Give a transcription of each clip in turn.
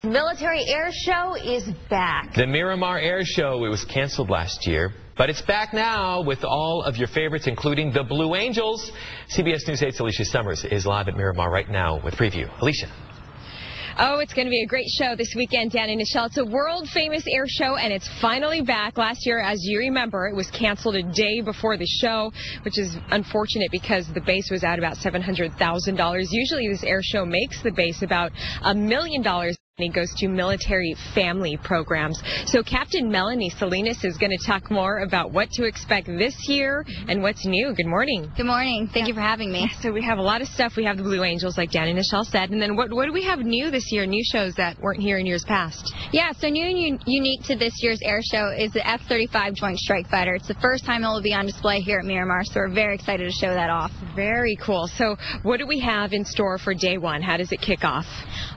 Military Air Show is back. The Miramar Air Show, it was canceled last year, but it's back now with all of your favorites, including the Blue Angels. CBS News 8's Alicia Summers is live at Miramar right now with preview. Alicia. Oh, it's going to be a great show this weekend, Dan and Michelle. It's a world-famous air show, and it's finally back. Last year, as you remember, it was canceled a day before the show, which is unfortunate because the base was out about $700,000. Usually, this air show makes the base about $1 million. It goes to military family programs. So Captain Melanie Salinas is going to talk more about what to expect this year and what's new. Good morning. Good morning. Thank you for having me. So we have a lot of stuff. We have the Blue Angels, like Dan and Michelle said. And then what do we have new this year, new shows that weren't here in years past? Yeah, so new and unique to this year's air show is the F-35 Joint Strike Fighter. It's the first time it will be on display here at Miramar, so we're very excited to show that off. Very cool. So what do we have in store for day one? How does it kick off?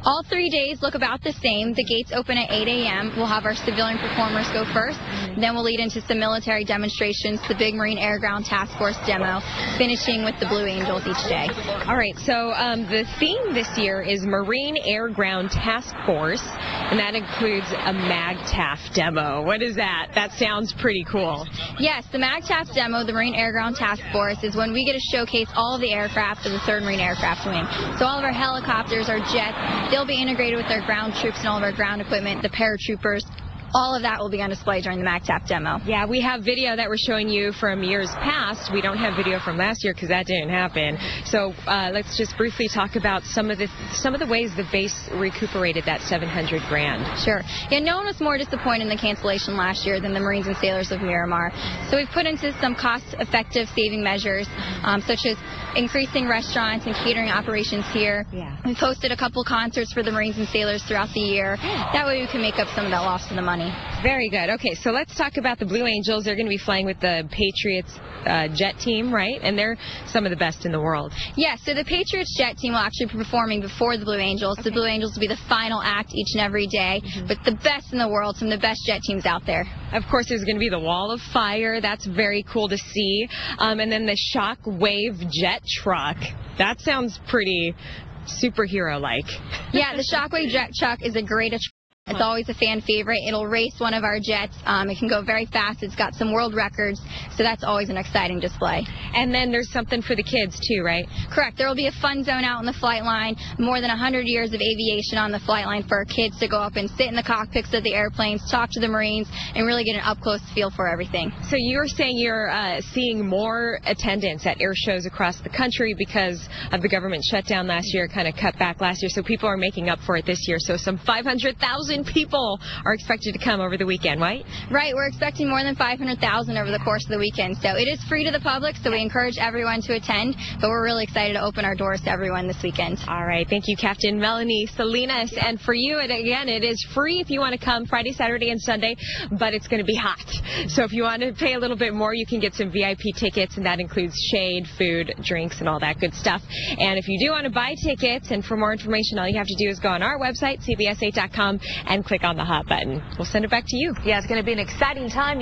All 3 days look about the same. The gates open at 8 a.m. We'll have our civilian performers go first. Then we'll lead into some military demonstrations, the big Marine Air Ground Task Force demo, finishing with the Blue Angels each day. All right, so the theme this year is Marine Air Ground Task Force, and that includes a MAGTF demo. What is that? That sounds pretty cool. Yes, the MAGTF demo, the Marine Air Ground Task Force, is when we get to showcase all of the aircraft of the 3rd Marine Aircraft Wing. So all of our helicopters, our jets, they'll be integrated with our ground troops and all of our ground equipment, the paratroopers. All of that will be on display during the MAGTF demo. Yeah, we have video that we're showing you from years past. We don't have video from last year because that didn't happen. So let's just briefly talk about some of the ways the base recuperated that $700 grand. Sure. Yeah, no one was more disappointed in the cancellation last year than the Marines and sailors of Miramar. So we've put into some cost-effective saving measures, such as increasing restaurants and catering operations here. Yeah. We've hosted a couple concerts for the Marines and sailors throughout the year. That way we can make up some of that loss to the money. Very good. Okay, so let's talk about the Blue Angels. They're going to be flying with the Patriots jet team, right? And they're some of the best in the world. Yes, so the Patriots jet team will actually be performing before the Blue Angels. Okay. The Blue Angels will be the final act each and every day, with the best in the world, some of the best jet teams out there. Of course, there's going to be the Wall of Fire. That's very cool to see. And then the Shockwave jet truck. That sounds pretty superhero-like. Yeah, the Shockwave jet truck is a great attraction. It's always a fan favorite. It'll race one of our jets. It can go very fast. It's got some world records, so that's always an exciting display. And then there's something for the kids, too, right? Correct. There will be a fun zone out in the flight line. More than 100 years of aviation on the flight line for our kids to go up and sit in the cockpits of the airplanes, talk to the Marines, and really get an up-close feel for everything. So you're saying you're seeing more attendance at air shows across the country because of the government shutdown last year, kind of cut back last year, so people are making up for it this year. So some 500,000 people are expected to come over the weekend, right? Right. We're expecting more than 500,000 over the course of the weekend. So it is free to the public, so we encourage everyone to attend. But we're really excited to open our doors to everyone this weekend. All right. Thank you, Captain Melanie Salinas. And for you, and again, it is free if you want to come Friday, Saturday, and Sunday, but it's going to be hot. So if you want to pay a little bit more, you can get some VIP tickets, and that includes shade, food, drinks, and all that good stuff. And if you do want to buy tickets, and for more information, all you have to do is go on our website, cbs8.com, and click on the hot button. We'll send it back to you. Yeah, it's going to be an exciting time.